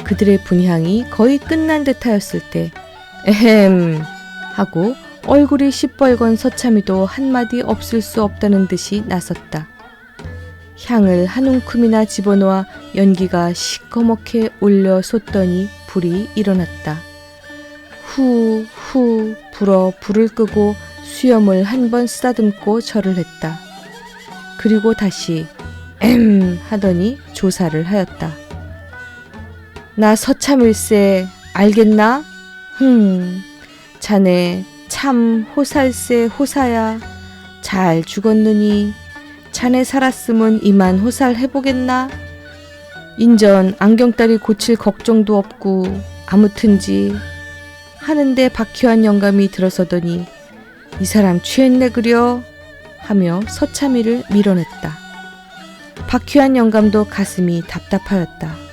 그들의 분향이 거의 끝난 듯하였을 때 에헴 하고 얼굴이 시뻘건 서참이도 한마디 없을 수 없다는 듯이 나섰다. 향을 한 움큼이나 집어넣어 연기가 시커멓게 올려 솟더니 불이 일어났다. 후 불어 불을 끄고 수염을 한 번 쓰다듬고 절을 했다. 그리고 다시 하더니 조사를 하였다. 나 서참일세 알겠나? 자네 참 호살세 호사야. 잘 죽었느니 자네 살았으면 이만 호살 해보겠나? 인전 안경다리 고칠 걱정도 없고 아무튼지 하는데 박희환 영감이 들어서더니 이 사람 취했네 그려 하며 서참이를 밀어냈다. 박희환 영감도 가슴이 답답하였다.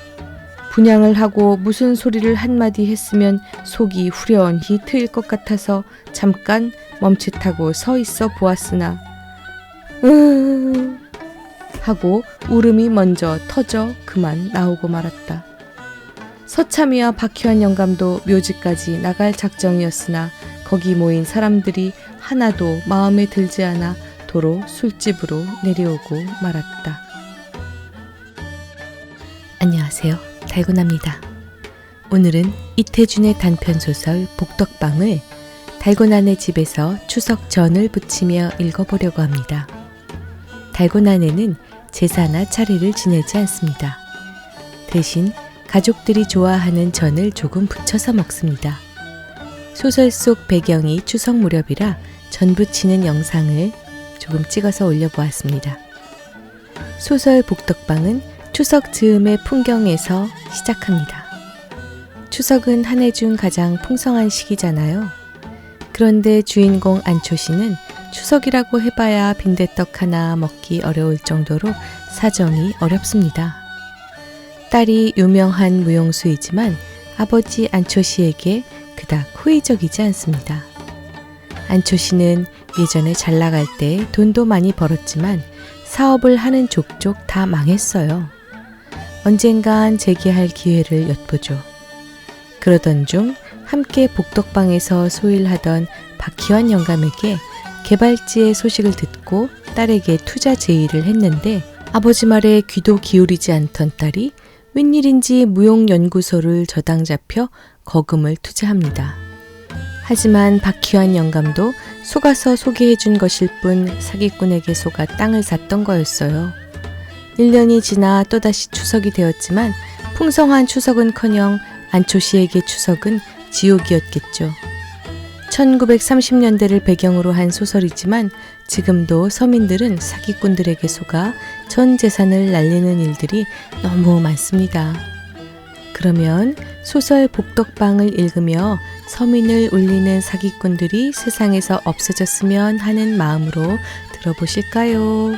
분향을 하고 무슨 소리를 한마디 했으면 속이 후련히 트일 것 같아서 잠깐 멈칫하고 서 있어 보았으나 하고 울음이 먼저 터져 그만 나오고 말았다. 서참이와 박희환 영감도 묘지까지 나갈 작정이었으나 거기 모인 사람들이 하나도 마음에 들지 않아 도로 술집으로 내려오고 말았다. 안녕하세요. 달고나입니다. 오늘은 이태준의 단편소설 복덕방을 달고나네 집에서 추석 전을 부치며 읽어보려고 합니다. 달고나네는 제사나 차례를 지내지 않습니다. 대신 가족들이 좋아하는 전을 조금 부쳐서 먹습니다. 소설 속 배경이 추석 무렵이라 전 부치는 영상을 조금 찍어서 올려보았습니다. 소설 복덕방은 추석 즈음의 풍경에서 시작합니다. 추석은 한 해 중 가장 풍성한 시기잖아요. 그런데 주인공 안초씨는 추석이라고 해봐야 빈대떡 하나 먹기 어려울 정도로 사정이 어렵습니다. 딸이 유명한 무용수이지만 아버지 안초씨에게 그닥 호의적이지 않습니다. 안초씨는 예전에 잘 나갈 때 돈도 많이 벌었지만 사업을 하는 족족 다 망했어요. 언젠간 재기할 기회를 엿보죠. 그러던 중 함께 복덕방에서 소일하던 박희환 영감에게 개발지의 소식을 듣고 딸에게 투자 제의를 했는데 아버지 말에 귀도 기울이지 않던 딸이 웬일인지 무용연구소를 저당 잡혀 거금을 투자합니다. 하지만 박희환 영감도 속아서 소개해준 것일 뿐 사기꾼에게 속아 땅을 샀던 거였어요. 1년이 지나 또다시 추석이 되었지만 풍성한 추석은커녕 안초씨에게 추석은 지옥이었겠죠. 1930년대를 배경으로 한 소설이지만 지금도 서민들은 사기꾼들에게 속아 전 재산을 날리는 일들이 너무 많습니다. 그러면 소설 복덕방을 읽으며 서민을 울리는 사기꾼들이 세상에서 없어졌으면 하는 마음으로 들어보실까요?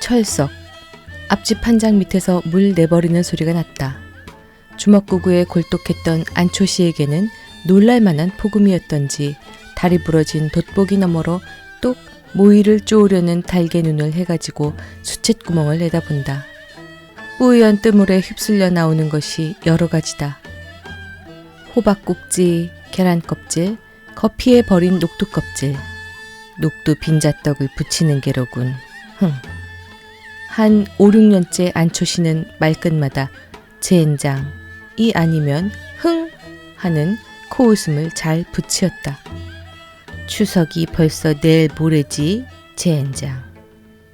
철석. 앞집 한 장 밑에서 물 내버리는 소리가 났다. 주먹구구에 골독했던 안초씨에게는 놀랄만한 폭음이었던지 다리 부러진 돋보기 너머로 뚝 모이를 쪼으려는 달개 눈을 해가지고 수쳇구멍을 내다본다. 뿌연 뜨물에 휩쓸려 나오는 것이 여러 가지다. 호박꼭지, 계란껍질, 커피에 버린 녹두껍질. 녹두 빈자떡을 부치는 게로군. 한 5, 6년째 안초씨는 말끝마다 젠장이 아니면 흥 하는 코웃음을 잘 붙이었다. 추석이 벌써 내일 모레지 젠장.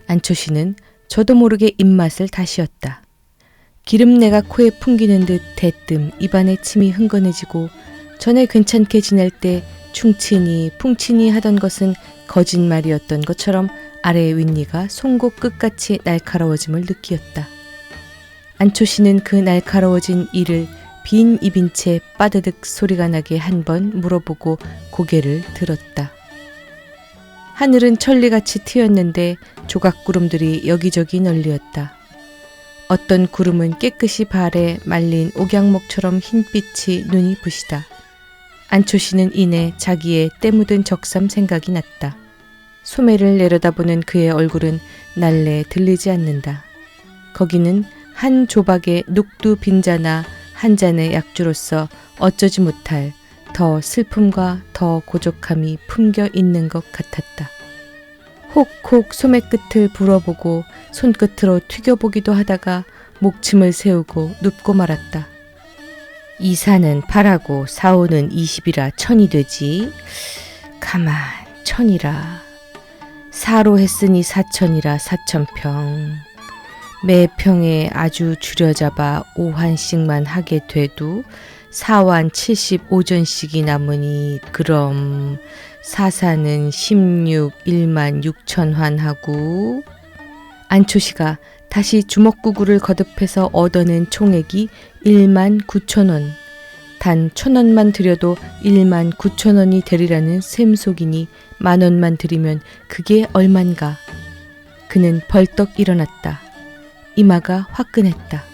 안초씨는 저도 모르게 입맛을 다시었다. 기름내가 코에 풍기는 듯 대뜸 입안에 침이 흥건해지고 전에 괜찮게 지낼 때 충치니 풍치니 하던 것은 거짓말이었던 것처럼 아래의 윗니가 송곳 끝같이 날카로워짐을 느끼었다. 안초씨는 그 날카로워진 이를 빈 입인 채 빠드득 소리가 나게 한 번 물어보고 고개를 들었다. 하늘은 천리같이 트였는데 조각구름들이 여기저기 널리었다. 어떤 구름은 깨끗이 발에 말린 옥양목처럼 흰빛이 눈이 부시다. 안초씨는 이내 자기의 때 묻은 적삼 생각이 났다. 소매를 내려다보는 그의 얼굴은 날래 들리지 않는다. 거기는 한 조박의 녹두 빈자나 한 잔의 약주로서 어쩌지 못할 더 슬픔과 더 고족함이 품겨 있는 것 같았다. 혹혹 소매 끝을 불어보고 손끝으로 튀겨보기도 하다가 목침을 세우고 눕고 말았다. 이사는 8하고 사오는 20이라 1000이 되지. 가만 1000이라. 4로 했으니 4000이라 4000평. 매 평에 아주 줄여잡아 5환씩만 하게 돼도 4완 75전씩이 남으니 그럼 사사는 16 1만 6천환 하고. 안초시가 다시 주먹구구를 거듭해서 얻어낸 총액이 1만 9천원. 단 1000원만 들여도 1만 9천원이 되리라는 셈속이니 10,000원만 들이면 그게 얼만가. 그는 벌떡 일어났다. 이마가 화끈했다.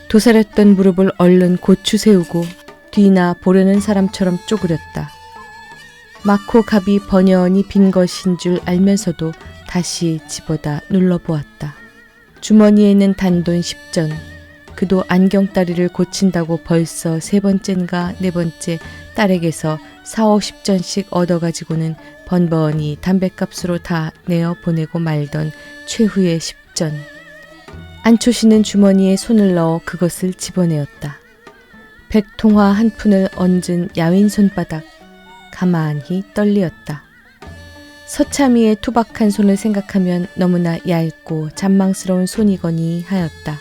도사렸던 무릎을 얼른 고추 세우고 뒤나 보려는 사람처럼 쪼그렸다. 마코 갑이 번연히 빈 것인 줄 알면서도 다시 집어다 눌러보았다. 주머니에는 단돈 10전. 그도 안경다리를 고친다고 벌써 3번째인가 4번째 딸에게서 40~50전씩 얻어가지고는 번번이 담뱃값으로 다 내어 보내고 말던 최후의 10전. 안초시는 주머니에 손을 넣어 그것을 집어내었다. 백통화 한 푼을 얹은 야윈 손바닥. 가만히 떨리었다. 서참이의 투박한 손을 생각하면 너무나 얇고 잔망스러운 손이거니 하였다.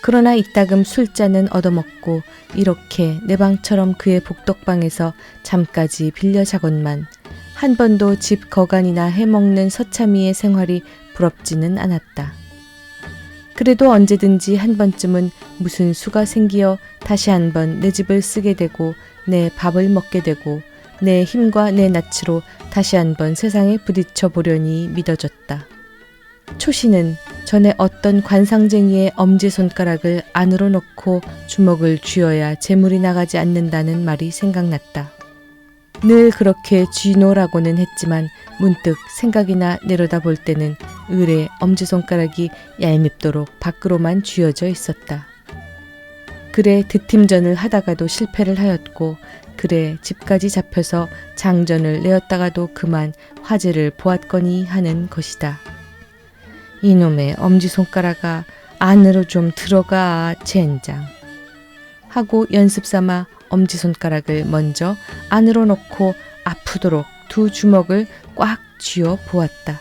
그러나 이따금 술잔은 얻어먹고 이렇게 내 방처럼 그의 복덕방에서 잠까지 빌려 자건만 한 번도 집 거간이나 해먹는 서참이의 생활이 부럽지는 않았다. 그래도 언제든지 한 번쯤은 무슨 수가 생기어 다시 한번 내 집을 쓰게 되고 내 밥을 먹게 되고 내 힘과 내 낯으로 다시 한번 세상에 부딪혀 보려니 믿어졌다. 초시는 전에 어떤 관상쟁이의 엄지손가락을 안으로 넣고 주먹을 쥐어야 재물이 나가지 않는다는 말이 생각났다. 늘 그렇게 쥐노라고는 했지만 문득 생각이나 내려다 볼 때는 을의 엄지손가락이 얄밉도록 밖으로만 쥐어져 있었다. 그래 득팀전을 하다가도 실패를 하였고 그래 집까지 잡혀서 장전을 내었다가도 그만 화제를 보았거니 하는 것이다. 이놈의 엄지손가락아 안으로 좀 들어가 젠장 하고 연습삼아 엄지손가락을 먼저 안으로 넣고 아프도록 두 주먹을 꽉 쥐어 보았다.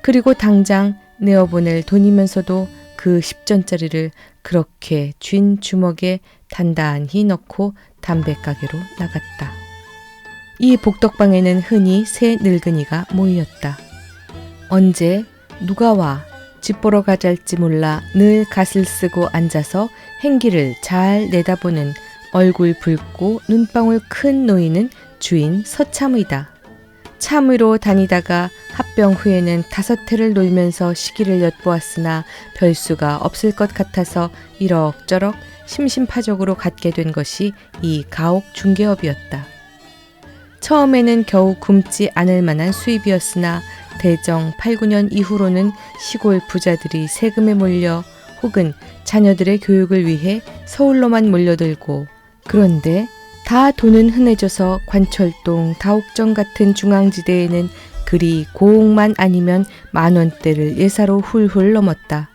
그리고 당장 내어보낼 돈이면서도 그 10전짜리를 그렇게 쥔 주먹에 단단히 넣고 담배가게로 나갔다. 이 복덕방에는 흔히 세 늙은이가 모이었다. 언제 누가 와 집 보러 가잘지 몰라 늘 갓을 쓰고 앉아서 행기를 잘 내다보는 얼굴 붉고 눈방울 큰 노인은 주인 서참의다. 참의로 다니다가 합병 후에는 5해를 놀면서 시기를 엿보았으나 별수가 없을 것 같아서 이럭저럭 심심파적으로 갖게 된 것이 이 가옥 중개업이었다. 처음에는 겨우 굶지 않을 만한 수입이었으나 대정 8, 9년 이후로는 시골 부자들이 세금에 몰려 혹은 자녀들의 교육을 위해 서울로만 몰려들고 그런데 다 돈은 흔해져서 관철동, 다옥정 같은 중앙지대에는 그리 고옥만 아니면 10,000원대를 예사로 훌훌 넘었다.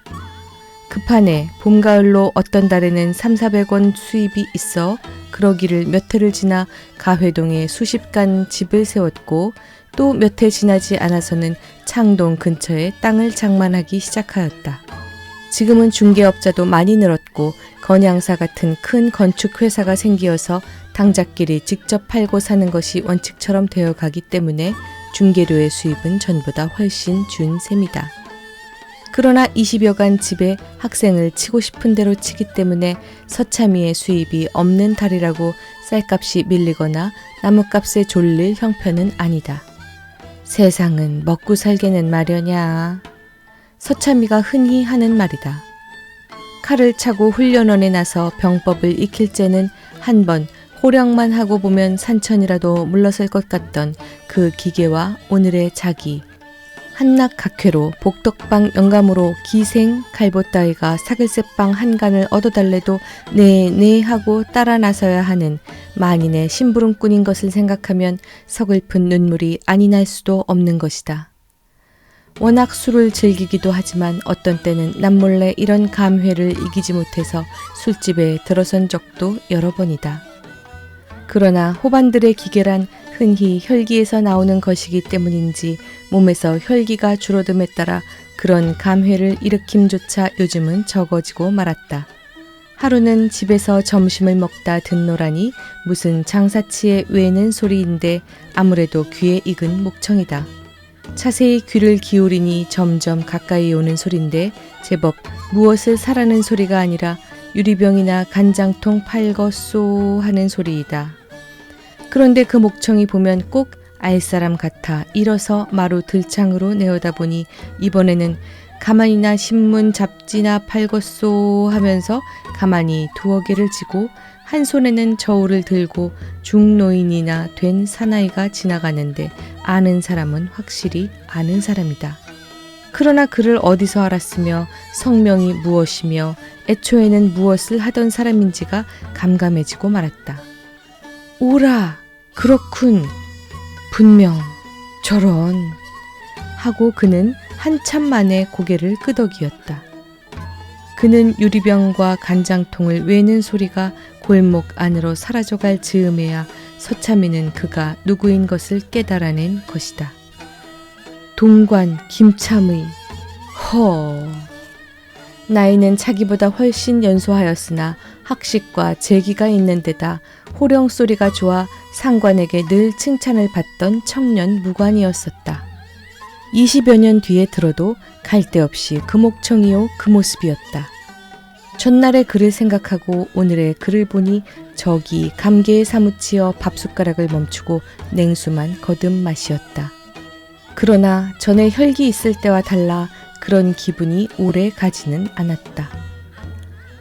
급하네 봄, 가을로 어떤 달에는 300~400원 수입이 있어 그러기를 몇 해를 지나 가회동에 수십간 집을 세웠고 또 몇 해 지나지 않아서는 창동 근처에 땅을 장만하기 시작하였다. 지금은 중개업자도 많이 늘었고 건양사 같은 큰 건축회사가 생기어서 당작끼리 직접 팔고 사는 것이 원칙처럼 되어가기 때문에 중개료의 수입은 전보다 훨씬 준 셈이다. 그러나 20여간 집에 학생을 치고 싶은 대로 치기 때문에 서참이의 수입이 없는 달이라고 쌀값이 밀리거나 나뭇값에 졸릴 형편은 아니다. 세상은 먹고 살게는 마련이야. 서참이가 흔히 하는 말이다. 칼을 차고 훈련원에 나서 병법을 익힐 째는 한 번 호령만 하고 보면 산천이라도 물러설 것 같던 그 기계와 오늘의 자기. 한낙각회로 복덕방 영감으로 기생 갈보 따위가 사글세빵 한 간을 얻어달래도 네네 하고 따라 나서야 하는 만인의 심부름꾼인 것을 생각하면 서글픈 눈물이 아니 날 수도 없는 것이다. 워낙 술을 즐기기도 하지만 어떤 때는 남몰래 이런 감회를 이기지 못해서 술집에 들어선 적도 여러 번이다. 그러나 호반들의 기계란 흔히 혈기에서 나오는 것이기 때문인지 몸에서 혈기가 줄어듦에 따라 그런 감회를 일으킴조차 요즘은 적어지고 말았다. 하루는 집에서 점심을 먹다 듣노라니 무슨 장사치에 외는 소리인데 아무래도 귀에 익은 목청이다. 자세히 귀를 기울이니 점점 가까이 오는 소린데 제법 무엇을 사라는 소리가 아니라 유리병이나 간장통 팔겄소 하는 소리이다. 그런데 그 목청이 보면 꼭 알 사람 같아 일어서 마루 들창으로 내어다 보니 이번에는 가만히나 신문 잡지나 팔겄소 하면서 가만히 두어 개를 쥐고 한 손에는 저울을 들고 중노인이나 된 사나이가 지나가는데 아는 사람은 확실히 아는 사람이다. 그러나 그를 어디서 알았으며 성명이 무엇이며 애초에는 무엇을 하던 사람인지가 감감해지고 말았다. 오라, 그렇군. 분명 저런 하고 그는 한참 만에 고개를 끄덕이었다. 그는 유리병과 간장통을 외는 소리가 골목 안으로 사라져갈 즈음에야 서참이는 그가 누구인 것을 깨달아낸 것이다. 동관 김참의. 나이는 자기보다 훨씬 연소하였으나 학식과 재기가 있는 데다 호령 소리가 좋아 상관에게 늘 칭찬을 받던 청년 무관이었었다. 20여 년 뒤에 들어도 갈 데 없이 그 목청이요 그 모습이었다. 전날의 그를 생각하고 오늘의 그를 보니 저기 감개에 사무치어 밥숟가락을 멈추고 냉수만 거듭 마시었다. 그러나 전에 혈기 있을 때와 달라 그런 기분이 오래 가지는 않았다.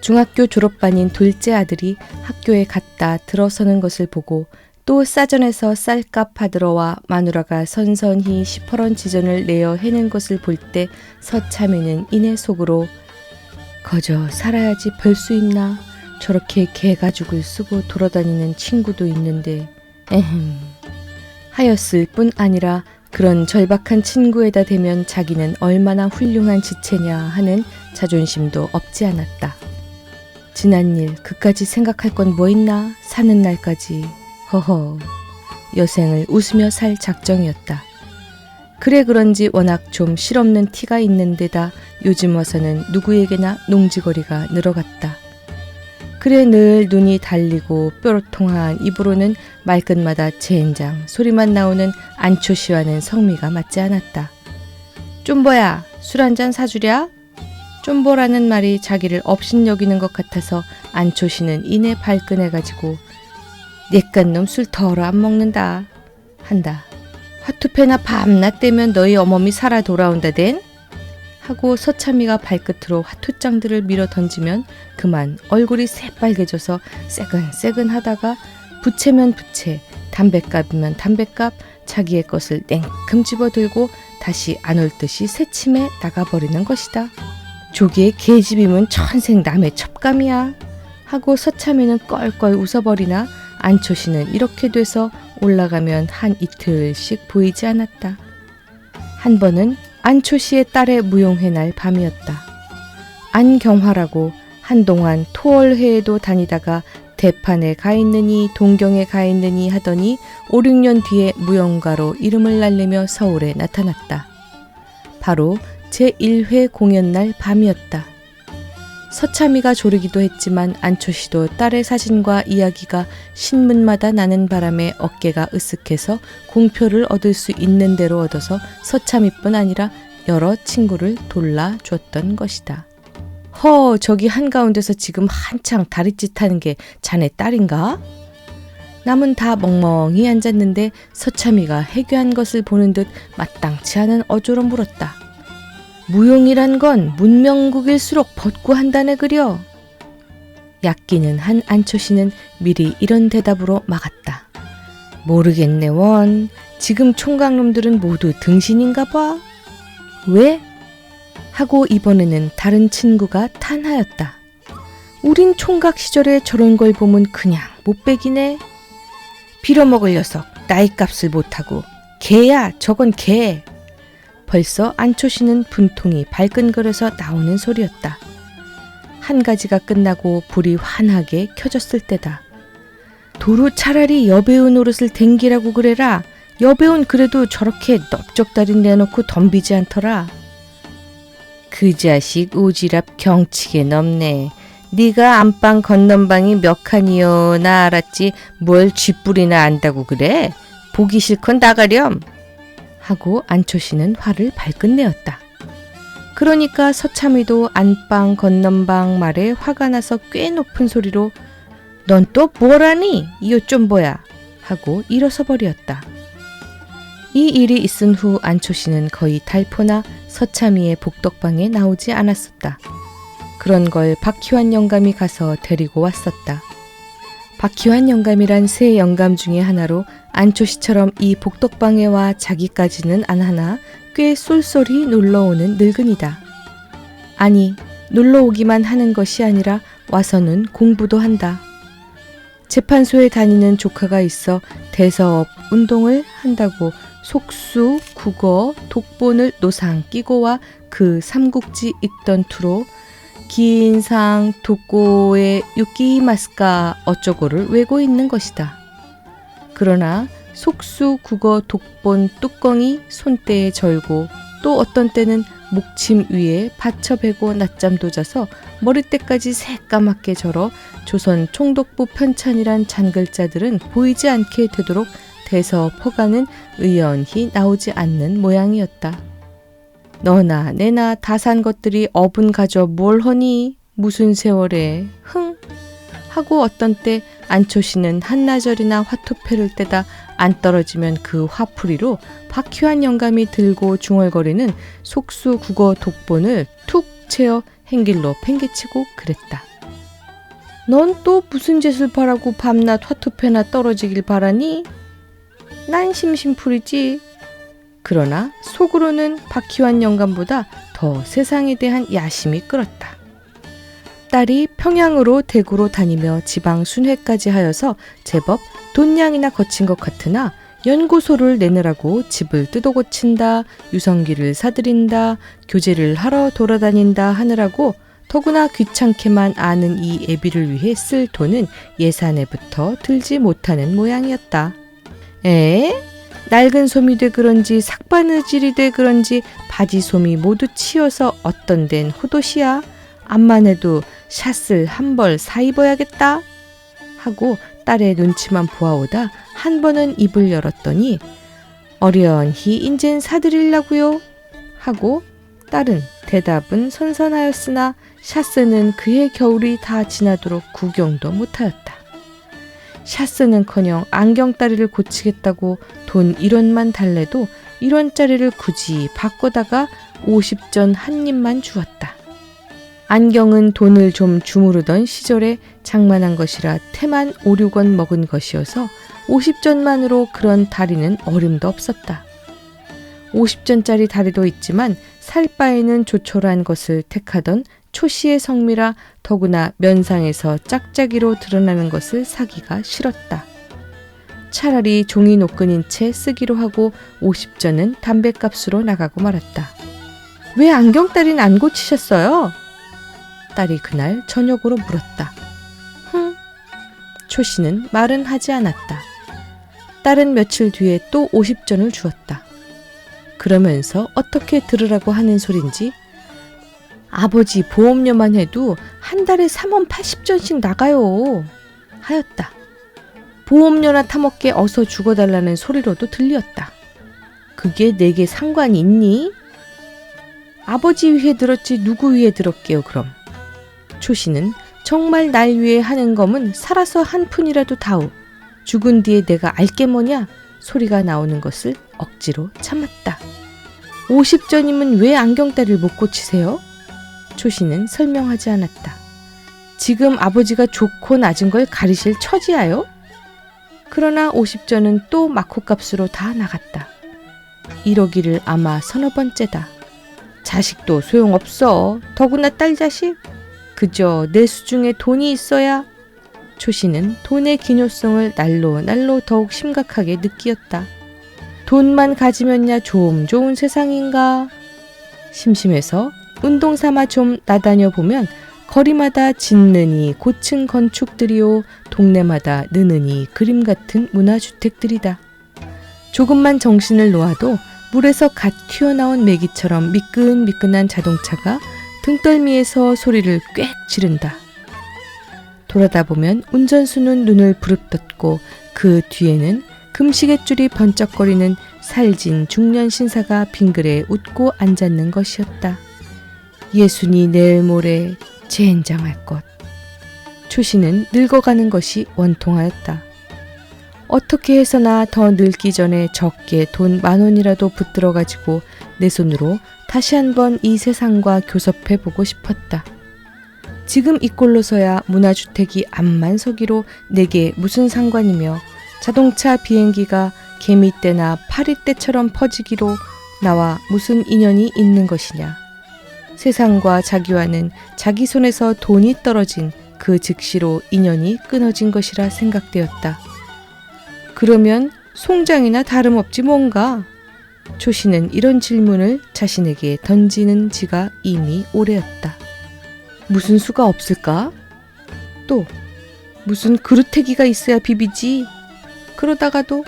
중학교 졸업반인 둘째 아들이 학교에 갔다 들어서는 것을 보고 또 싸전에서 쌀값 받으러 와 마누라가 선선히 시퍼런 지전을 내어 해낸 것을 볼 때 서참이는 이내 속으로 거저 살아야지 별 수 있나? 저렇게 개가죽을 쓰고 돌아다니는 친구도 있는데 하였을 뿐 아니라 그런 절박한 친구에다 대면 자기는 얼마나 훌륭한 지체냐 하는 자존심도 없지 않았다. 지난 일 그까지 생각할 건 뭐 있나? 사는 날까지. 허허. 여생을 웃으며 살 작정이었다. 그래 그런지 워낙 좀 실없는 티가 있는 데다 요즘 와서는 누구에게나 농지거리가 늘어갔다. 그래 늘 눈이 달리고 뾰로통한 입으로는 말끝마다 젠장 소리만 나오는 안초 씨와는 성미가 맞지 않았다. 쫌보야, 술 한잔 사주랴? 쫌보라는 말이 자기를 업신여기는 것 같아서 안초 씨는 이내 발끈해가지고 내깟 놈 술 더러 안 먹는다 한다. 화투패나 밤낮 되면 너희 어멈이 살아 돌아온다댄? 하고 서참이가 발끝으로 화투장들을 밀어 던지면 그만 얼굴이 새빨개져서 새근새근 하다가 부채면 부채, 담뱃값이면 담뱃값, 자기의 것을 냉큼 집어들고 다시 안 올 듯이 새침에 나가버리는 것이다. 조기의 계집이면 천생 남의 첩감이야. 하고 서참이는 껄껄 웃어버리나 안초씨는 이렇게 돼서 올라가면 한 이틀씩 보이지 않았다. 한 번은 안초씨의 딸의 무용회 날 밤이었다. 안경화라고 한동안 토월회에도 다니다가 대판에 가 있느니 동경에 가 있느니 하더니 5, 6년 뒤에 무용가로 이름을 날리며 서울에 나타났다. 바로 제1회 공연날 밤이었다. 서참이가 조르기도 했지만 안초씨도 딸의 사진과 이야기가 신문마다 나는 바람에 어깨가 으쓱해서 공표를 얻을 수 있는 대로 얻어서 서참이뿐 아니라 여러 친구를 돌라줬던 것이다. 저기 한가운데서 지금 한창 다리짓 하는 게 자네 딸인가? 남은 다 멍멍히 앉았는데 서참이가 해괴한 것을 보는 듯 마땅치 않은 어조로 물었다. 무용이란 건 문명국일수록 벗고 한다네 그려. 약기는 한 안초씨는 미리 이런 대답으로 막았다. 모르겠네 원. 지금 총각놈들은 모두 등신인가 봐. 왜? 하고 이번에는 다른 친구가 탄하였다. 우린 총각 시절에 저런 걸 보면 그냥 못배기네. 빌어먹을 녀석 나이값을 못하고. 개야 저건 개. 벌써 안초씨는 분통이 발끈거려서 나오는 소리였다. 한 가지가 끝나고 불이 환하게 켜졌을 때다. 도로 차라리 여배우 노릇을 댕기라고 그래라. 여배우는 그래도 저렇게 넓적다리 내놓고 덤비지 않더라. 그 자식 오지랖 경치게 넘네. 네가 안방 건넌방이 몇 칸이요 나 알았지 뭘 쥐뿔이나 안다고 그래. 보기 싫건 나가렴. 하고 안초씨는 화를 발끈 내었다. 그러니까 서참이도 안방 건넌방 말에 화가 나서 꽤 높은 소리로 넌 또 뭐라니? 이것 좀 뭐야? 하고 일어서 버렸다. 이 일이 있은 후 안초씨는 거의 달포나 서참이의 복덕방에 나오지 않았었다. 그런 걸 박희환 영감이 가서 데리고 왔었다. 박희환 영감이란 세 영감 중에 하나로 안초씨처럼 이 복덕방에 와 자기까지는 안 하나 꽤 쏠쏠히 놀러오는 늙은이다. 아니, 놀러오기만 하는 것이 아니라 와서는 공부도 한다. 재판소에 다니는 조카가 있어 대서업 운동을 한다고 속수, 국어, 독본을 노상 끼고 와 그 삼국지 읽던 투로 기인상 독고에 유끼마스까 어쩌고를 외고 있는 것이다. 그러나 속수, 국어, 독본 뚜껑이 손때에 절고 또 어떤 때는 목침 위에 받쳐베고 낮잠도 자서 머리때까지 새까맣게 절어 조선 총독부 편찬이란 잔글자들은 보이지 않게 되도록 대서 퍼가는 의연히 나오지 않는 모양이었다. 너나 내나 다 산 것들이 업은 가져 뭘 허니? 무슨 세월에? 흥! 하고 어떤 때 안초씨는 한나절이나 화투패를 떼다 안 떨어지면 그 화풀이로 박희환 영감이 들고 중얼거리는 속수 국어 독본을 툭 채어 행길로 팽개치고 그랬다. 넌 또 무슨 짓을 바라고 밤낮 화투패나 떨어지길 바라니? 난 심심풀이지. 그러나 속으로는 박희환 영감보다 더 세상에 대한 야심이 끓었다. 딸이 평양으로 대구로 다니며 지방 순회까지 하여서 제법 돈량이나 거친 것 같으나 연구소를 내느라고 집을 뜯어고친다, 유성기를 사들인다, 교제를 하러 돌아다닌다 하느라고 더구나 귀찮게만 아는 이 애비를 위해 쓸 돈은 예산에부터 들지 못하는 모양이었다. 낡은 솜이 돼 그런지 삭바느질이 돼 그런지 바지솜이 모두 치여서 어떤 데는 호도시야. 암만 해도 샷을 한 벌 사 입어야겠다 하고 딸의 눈치만 보아오다 한 번은 입을 열었더니 어련히 인젠 사드리려고요 하고 딸은 대답은 선선하였으나 샷스는 그의 겨울이 다 지나도록 구경도 못하였다. 샷스는커녕 안경다리를 고치겠다고 돈 1원만 달래도 1원짜리를 굳이 바꿔다가 50전 한 입만 주었다. 안경은 돈을 좀 주무르던 시절에 장만한 것이라 태만 5, 6원 먹은 것이어서 50전만으로 그런 다리는 어림도 없었다. 50전짜리 다리도 있지만 살 바에는 조촐한 것을 택하던 초씨의 성미라 더구나 면상에서 짝짝이로 드러나는 것을 사기가 싫었다. 차라리 종이 노끈인 채 쓰기로 하고 50전은 담뱃값으로 나가고 말았다. 왜 안경다리는 안 고치셨어요? 딸이 그날 저녁으로 물었다. 초씨는 말은 하지 않았다. 딸은 며칠 뒤에 또 50전을 주었다. 그러면서 어떻게 들으라고 하는 소린지 아버지 보험료만 해도 한 달에 3원 80전씩 나가요 하였다. 보험료나 타먹게 어서 죽어달라는 소리로도 들렸다. 그게 내게 상관이 있니? 아버지 위에 들었지 누구 위에 들었게요 그럼. 초씨는 정말 날 위해 하는 검은 살아서 한 푼이라도 다오. 죽은 뒤에 내가 알게 뭐냐 소리가 나오는 것을 억지로 참았다. 50전이면 왜 안경다리를 못 고치세요? 초씨는 설명하지 않았다. 지금 아버지가 좋고 낮은 걸 가리실 처지야요? 그러나 50전은 또 막호값으로 다 나갔다. 이러기를 아마 서너 번째다. 자식도 소용없어. 더구나 딸 자식. 그저 내 수중에 돈이 있어야. 초씨는 돈의 기묘성을 날로 더욱 심각하게 느끼었다. 돈만 가지면야 좀 좋은 세상인가. 심심해서 운동 삼아 좀 나다녀 보면 거리마다 짓느니 고층 건축들이요, 동네마다 느느니 그림 같은 문화주택들이다. 조금만 정신을 놓아도 물에서 갓 튀어나온 메기처럼 미끈미끈한 자동차가 등떨미에서 소리를 꽥 지른다. 돌아다 보면 운전수는 눈을 부릅떴고 그 뒤에는 금시갯줄이 번쩍거리는 살진 중년 신사가 빙그레 웃고 앉았는 것이었다. 예순이 내일 모레 젠장할 것. 초씨는 늙어가는 것이 원통하였다. 어떻게 해서나 더 늙기 전에 적게 돈 10,000원이라도 붙들어 가지고 내 손으로 다시 한번 이 세상과 교섭해 보고 싶었다. 지금 이 꼴로서야 문화주택이 암만 서기로 내게 무슨 상관이며 자동차 비행기가 개미떼나 파리떼처럼 퍼지기로 나와 무슨 인연이 있는 것이냐. 세상과 자기와는 자기 손에서 돈이 떨어진 그 즉시로 인연이 끊어진 것이라 생각되었다. 그러면 송장이나 다름없지 뭔가. 초씨는 이런 질문을 자신에게 던지는 지가 이미 오래였다. 무슨 수가 없을까? 또 무슨 그루터기가 있어야 비비지. 그러다가도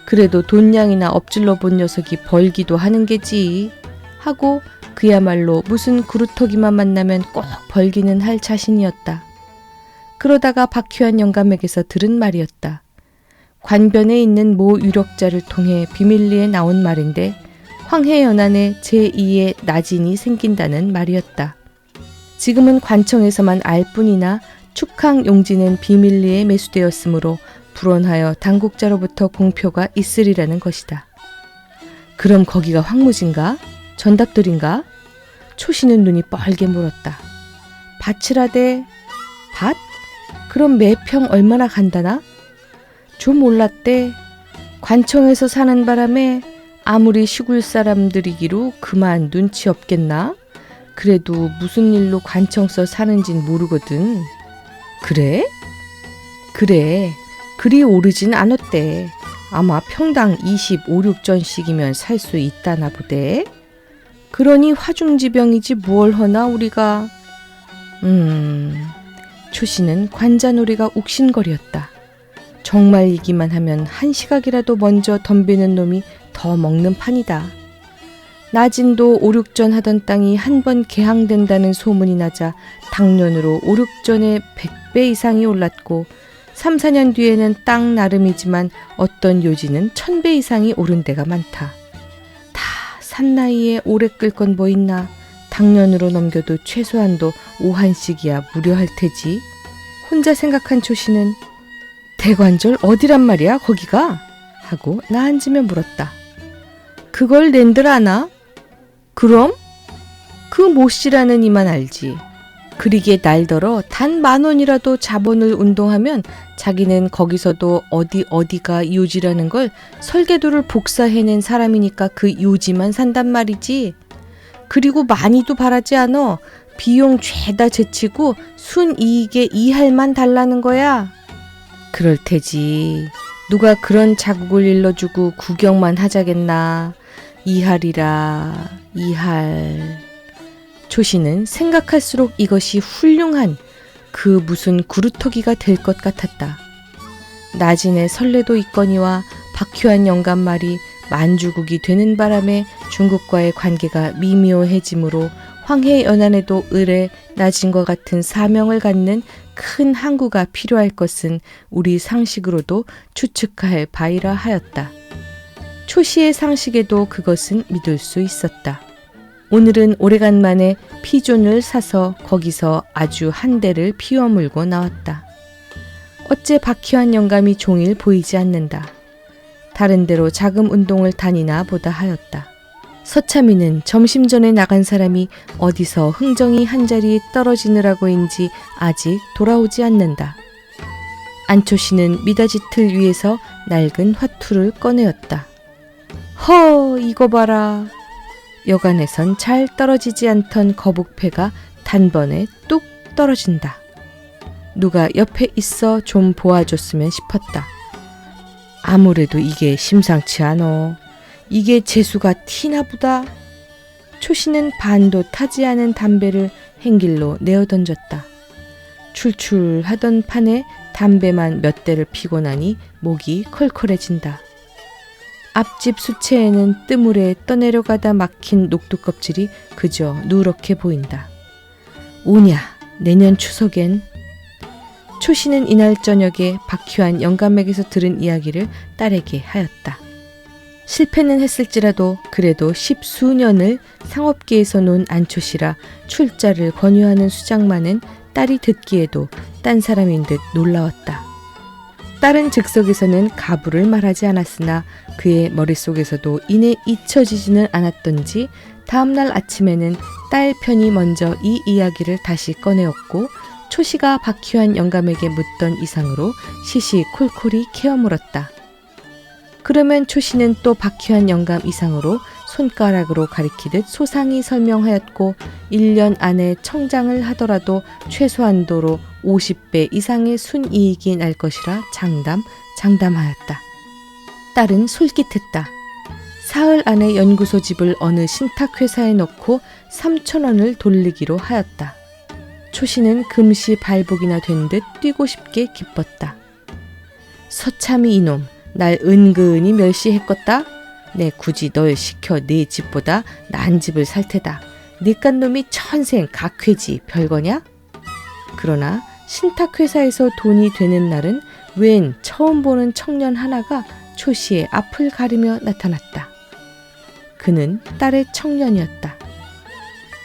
그래도 돈량이나 엎질러 본 녀석이 벌기도 하는 게지 하고 그야말로 무슨 그루터기만 만나면 꼭 벌기는 할 자신이었다. 그러다가 박효한 영감에게서 들은 말이었다. 관변에 있는 모 유력자를 통해 비밀리에 나온 말인데 황해연안에 제2의 나진이 생긴다는 말이었다. 지금은 관청에서만 알 뿐이나 축항 용지는 비밀리에 매수되었으므로 불원하여 당국자로부터 공표가 있으리라는 것이다. 그럼 거기가 황무지인가? 전답들인가? 초씨는 눈이 뻘게 물었다. 밭이라대. 밭? 그럼 매평 얼마나 간다나? 좀 올랐대. 관청에서 사는 바람에 아무리 시골 사람들이기로 그만 눈치 없겠나? 그래도 무슨 일로 관청서 사는진 모르거든. 그래? 그래. 그리 오르진 않았대. 아마 평당 25~6전씩이면 살 수 있다나 보대. 그러니 화중지병이지 뭘 허나 우리가. 초씨는 관자놀이가 욱신거렸다. 정말이기만 하면 한 시각이라도 먼저 덤비는 놈이 더 먹는 판이다. 나진도 5~6전 하던 땅이 한 번 개항된다는 소문이 나자 당년으로 5~6전에 100배 이상이 올랐고 3~4년 뒤에는 땅 나름이지만 어떤 요지는 1000배 이상이 오른 데가 많다. 다 산나이에 오래 끌 건 뭐 있나. 당년으로 넘겨도 최소한도 5한씩이야 무료할 테지. 혼자 생각한 초씨는 대관절 어디란 말이야 거기가? 하고 나앉으며 물었다. 그걸 낸들 아나? 그럼? 그 모씨라는 이만 알지. 그리게 날더러 단 10,000원이라도 자본을 운동하면 자기는 거기서도 어디가 요지라는 걸 설계도를 복사해낸 사람이니까 그 요지만 산단 말이지. 그리고 많이도 바라지 않어. 비용 죄다 제치고 순이익에 2할만 달라는 거야. 그럴 테지. 누가 그런 자국을 일러주고 구경만 하자겠나. 2할이라 2할. 초씨는 생각할수록 이것이 훌륭한 그 무슨 구루터기가 될 것 같았다. 나진의 설레도 있거니와 박효한 영감 말이 만주국이 되는 바람에 중국과의 관계가 미묘해지므로 황해연안에도 을에 나진과 같은 사명을 갖는 큰 항구가 필요할 것은 우리 상식으로도 추측할 바이라 하였다. 초씨의 상식에도 그것은 믿을 수 있었다. 오늘은 오래간만에 피존을 사서 거기서 아주 한 대를 피워 물고 나왔다. 어째 박효한 영감이 종일 보이지 않는다. 다른 데로 자금 운동을 다니나 보다 하였다. 서참이는 점심 전에 나간 사람이 어디서 흥정이 한자리에 떨어지느라고인지 아직 돌아오지 않는다. 안초씨는 미닫이틀 위에서 낡은 화투를 꺼내었다. 허, 이거 봐라. 여간에선 잘 떨어지지 않던 거북패가 단번에 뚝 떨어진다. 누가 옆에 있어 좀 보아줬으면 싶었다. 아무래도 이게 심상치 않어. 이게 재수가 티나 보다. 초씨는 반도 타지 않은 담배를 행길로 내어 던졌다. 출출하던 판에 담배만 몇 대를 피고 나니 목이 컬컬해진다. 앞집 수채에는 뜨물에 떠내려가다 막힌 녹두껍질이 그저 누렇게 보인다. 오냐, 내년 추석엔. 초씨는 이날 저녁에 박희환 영감에게서 들은 이야기를 딸에게 하였다. 실패는 했을지라도 그래도 10수년을 상업계에서 논 안초씨라 출자를 권유하는 수장만은 딸이 듣기에도 딴 사람인 듯 놀라웠다. 딸은 즉석에서는 가부를 말하지 않았으나 그의 머릿속에서도 이내 잊혀지지는 않았던지 다음날 아침에는 딸 편이 먼저 이 이야기를 다시 꺼내었고 초씨가 박희환 영감에게 묻던 이상으로 시시콜콜이 케어물었다. 그러면 초씨는 또 박희환 영감 이상으로 손가락으로 가리키듯 소상히 설명하였고 1년 안에 청장을 하더라도 최소한도로 50배 이상의 순이익이 날 것이라 장담하였다. 딸은 솔깃했다. 사흘 안에 연구소 집을 어느 신탁회사에 넣고 3,000원을 돌리기로 하였다. 초씨는 금시 발복이나 된 듯 뛰고 싶게 기뻤다. 서참이 이놈, 날 은근히 멸시했겄다. 내 굳이 널 시켜 네 집보다 난 집을 살 테다. 네깟 놈이 천생 각회지 별거냐? 그러나 신탁회사에서 돈이 되는 날은 웬 처음 보는 청년 하나가 초씨의 앞을 가리며 나타났다. 그는 딸의 청년이었다.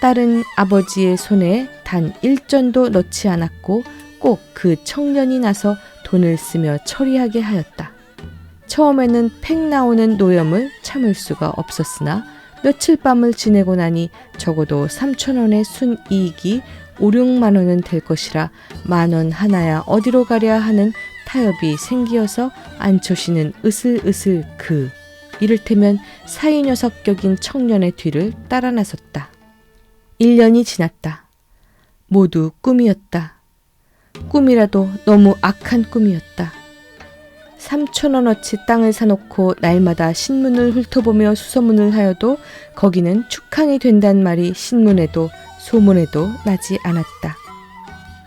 딸은 아버지의 손에 단 1전도 넣지 않았고 꼭 그 청년이 나서 돈을 쓰며 처리하게 하였다. 처음에는 팩 나오는 노염을 참을 수가 없었으나 며칠 밤을 지내고 나니 적어도 3,000원의 순이익이 5, 6만 원은 될 것이라 10,000원 하나야 어디로 가랴 하는 타협이 생기어서 안초씨는 으슬으슬 이를테면 사위녀석 격인 청년의 뒤를 따라 나섰다. 1년이 지났다. 모두 꿈이었다. 꿈이라도 너무 악한 꿈이었다. 3,000원어치 땅을 사놓고 날마다 신문을 훑어보며 수소문을 하여도 거기는 축항이 된단 말이 신문에도 소문에도 나지 않았다.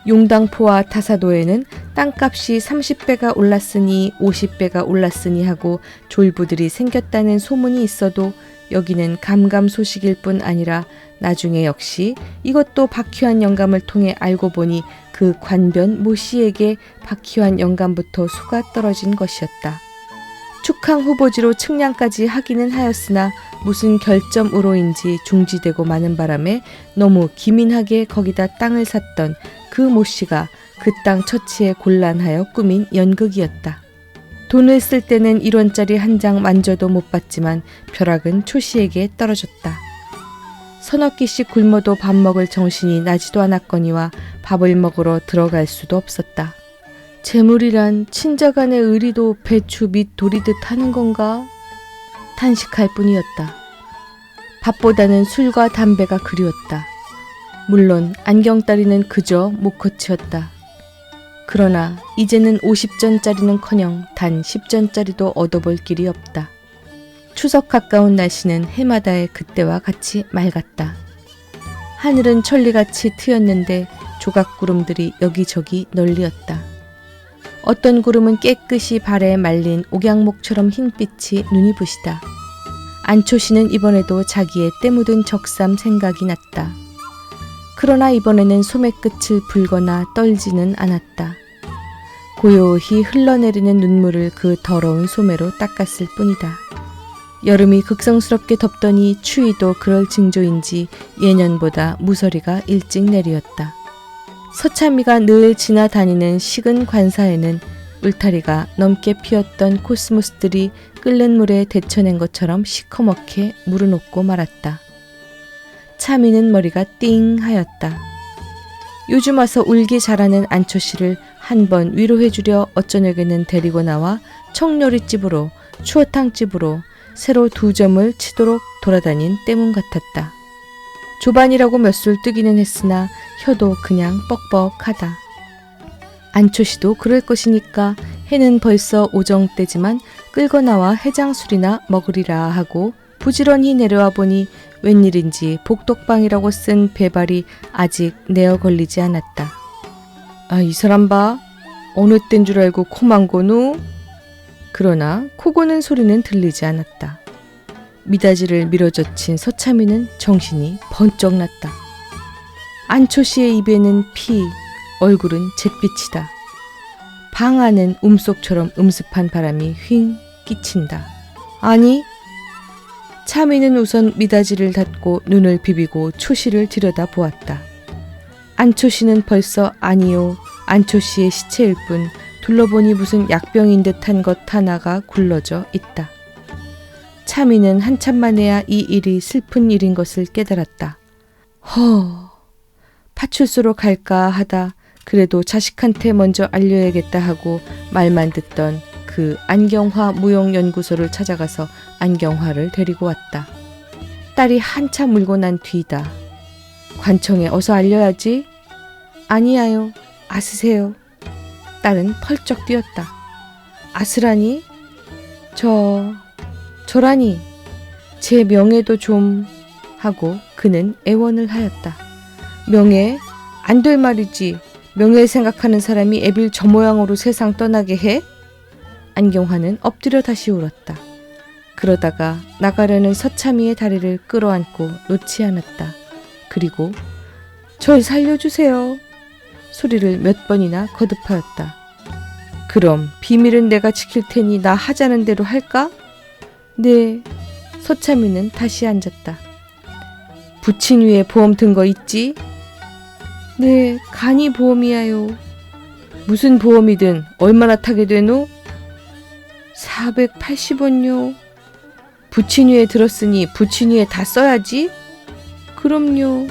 용당포와 타사도에는 땅값이 30배가 올랐으니 50배가 올랐으니 하고 졸부들이 생겼다는 소문이 있어도 여기는 감감소식일 뿐 아니라 나중에 역시 이것도 박희환 영감을 통해 알고 보니 그 관변 모씨에게 박희환 영감부터 수가 떨어진 것이었다. 축항 후보지로 측량까지 하기는 하였으나 무슨 결점으로인지 중지되고 마는 바람에 너무 기민하게 거기다 땅을 샀던 그 모씨가 그 땅 처치에 곤란하여 꾸민 연극이었다. 돈을 쓸 때는 1원짜리 한 장 만져도 못 받지만 벼락은 초씨에게 떨어졌다. 서너 끼씩 굶어도 밥 먹을 정신이 나지도 않았거니와 밥을 먹으러 들어갈 수도 없었다. 재물이란 친자간의 의리도 배추 밑 돌이듯 하는 건가? 탄식할 뿐이었다. 밥보다는 술과 담배가 그리웠다. 물론 안경다리는 그저 목코치였다. 그러나 이제는 50전짜리는커녕 단 10전짜리도 얻어볼 길이 없다. 추석 가까운 날씨는 해마다의 그때와 같이 맑았다. 하늘은 천리같이 트였는데 조각구름들이 여기저기 널리었다. 어떤 구름은 깨끗이 발에 말린 옥양목처럼 흰빛이 눈이 부시다. 안초씨는 이번에도 자기의 때 묻은 적삼 생각이 났다. 그러나 이번에는 소매 끝을 불거나 떨지는 않았다. 고요히 흘러내리는 눈물을 그 더러운 소매로 닦았을 뿐이다. 여름이 극성스럽게 덥더니 추위도 그럴 징조인지 예년보다 무서리가 일찍 내리었다. 서참이가 늘 지나다니는 식은 관사에는 울타리가 넘게 피었던 코스모스들이 끓는 물에 데쳐낸 것처럼 시커멓게 물어놓고 말았다. 차미는 머리가 띵하였다. 요즘 와서 울기 잘하는 안초 씨를 한번 위로해주려 어쩌녁에는 데리고 나와 청요리집으로 추어탕집으로 새로 2점을 치도록 돌아다닌 때문 같았다. 조반이라고 몇 술 뜨기는 했으나 혀도 그냥 뻑뻑하다. 안초 씨도 그럴 것이니까 해는 벌써 오정때지만 끌고 나와 해장술이나 먹으리라 하고 부지런히 내려와 보니 웬일인지 복덕방이라고 쓴 배발이 아직 내어 걸리지 않았다. 아, 이 사람 봐. 어느 땐 줄 알고 코만 고누? 그러나 코 고는 소리는 들리지 않았다. 미닫이를 밀어젖힌 서참이는 정신이 번쩍 났다. 안초 씨의 입에는 피, 얼굴은 잿빛이다. 방 안은 움속처럼 음습한 바람이 휙 끼친다. 아니, 참이는 우선 미닫이를 닫고 눈을 비비고 초씨를 들여다 보았다. 안초 씨는 벌써 아니요, 안초 씨의 시체일 뿐 둘러보니 무슨 약병인 듯한 것 하나가 굴러져 있다. 참이는 한참 만에야 이 일이 슬픈 일인 것을 깨달았다. 파출소로 갈까 하다 그래도 자식한테 먼저 알려야겠다 하고 말만 듣던 그 안경화 무용연구소를 찾아가서 안경화를 데리고 왔다. 딸이 한참 울고 난 뒤이다. 관청에 어서 알려야지. 아니야요. 아스세요. 딸은 펄쩍 뛰었다. 아스라니? 저라니. 제 명예도 좀 하고 그는 애원을 하였다. 명예? 안 될 말이지. 명예 생각하는 사람이 애빌 저 모양으로 세상 떠나게 해? 안경화는 엎드려 다시 울었다. 그러다가 나가려는 서참이의 다리를 끌어안고 놓지 않았다. 그리고 절 살려주세요. 소리를 몇 번이나 거듭하였다. 그럼 비밀은 내가 지킬 테니 나 하자는 대로 할까? 네. 서참이는 다시 앉았다. 부친 위에 보험 든 거 있지? 네, 간이 보험이야요. 무슨 보험이든 얼마나 타게 되노? 480원요. 부친 위에 들었으니 부친 위에 다 써야지? 그럼요.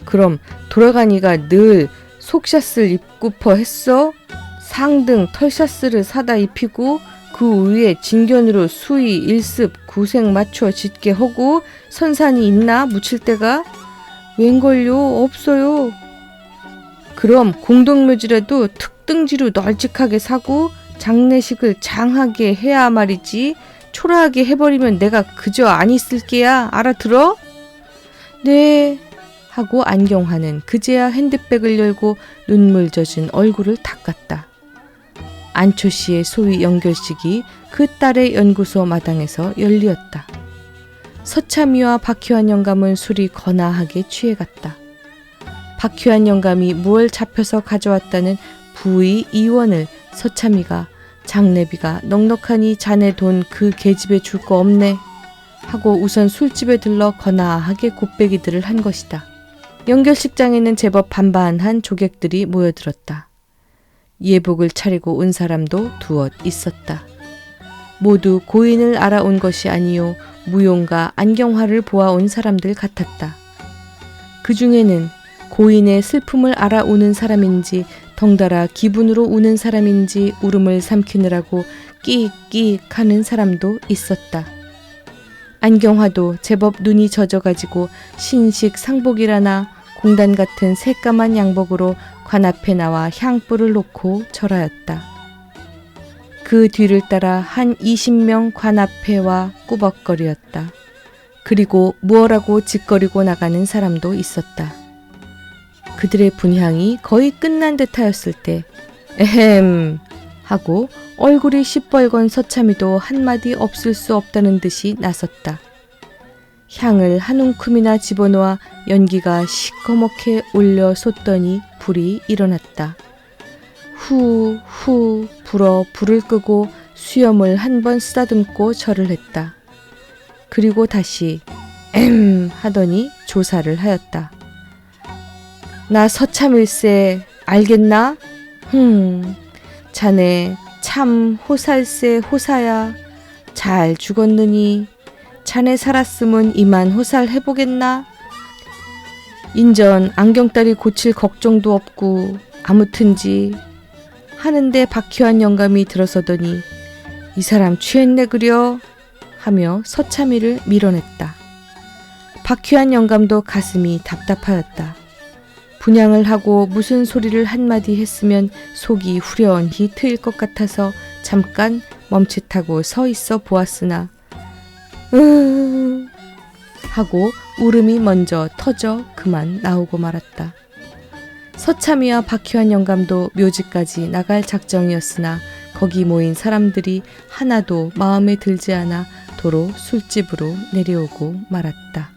그럼 돌아가니가 늘 속샷을 입고퍼 했어? 상등 털샷스를 사다 입히고 그 위에 진견으로 수의 일습 구색 맞춰 짓게 하고 선산이 있나 묻힐 때가? 웬걸요? 없어요. 그럼 공동묘지라도 특등지로 널찍하게 사고 장례식을 장하게 해야 말이지. 초라하게 해버리면 내가 그저 안 있을게야. 알아들어? 네. 하고 안경화는 그제야 핸드백을 열고 눈물 젖은 얼굴을 닦았다. 안초 씨의 소위 연결식이 그 딸의 연구소 마당에서 열리었다. 서참이와 박효한 영감은 술이 거나하게 취해갔다. 박효한 영감이 무얼 잡혀서 가져왔다는 부의 이원을 서참이가 장례비가 넉넉하니 자네 돈 그 계집에 줄 거 없네 하고 우선 술집에 들러 거나하게 곱배기들을 한 것이다. 연결식장에는 제법 반반한 조객들이 모여들었다. 예복을 차리고 온 사람도 두엇 있었다. 모두 고인을 알아온 것이 아니요 무용과 안경화를 보아온 사람들 같았다. 그 중에는 고인의 슬픔을 알아오는 사람인지 덩달아 기분으로 우는 사람인지 울음을 삼키느라고 끼익끼익 하는 사람도 있었다. 안경화도 제법 눈이 젖어가지고 신식 상복이라나 공단 같은 새까만 양복으로 관 앞에 나와 향불을 놓고 절하였다. 그 뒤를 따라 한 20명 관 앞에 와 꾸벅거리었다. 그리고 무엇라고 짓거리고 나가는 사람도 있었다. 그들의 분향이 거의 끝난 듯하였을 때 에헴 하고 얼굴이 시뻘건 서참이도 한마디 없을 수 없다는 듯이 나섰다. 향을 한 움큼이나 집어넣어 연기가 시커멓게 올려 솟더니 불이 일어났다. 후 불어 불을 끄고 수염을 한 번 쓰다듬고 절을 했다. 그리고 다시 하더니 조사를 하였다. 나 서참일세 알겠나? 자네 참 호살세 호사야. 잘 죽었느니 자네 살았으면 이만 호살 해보겠나? 인전 안경다리 고칠 걱정도 없고 아무튼지 하는데 박희환 영감이 들어서더니 이 사람 취했네 그려 하며 서참이를 밀어냈다. 박희환 영감도 가슴이 답답하였다. 분양을 하고 무슨 소리를 한마디 했으면 속이 후련히 트일 것 같아서 잠깐 멈칫하고 서 있어 보았으나 하고 울음이 먼저 터져 그만 나오고 말았다. 서참이와 박희환 영감도 묘지까지 나갈 작정이었으나 거기 모인 사람들이 하나도 마음에 들지 않아 도로 술집으로 내려오고 말았다.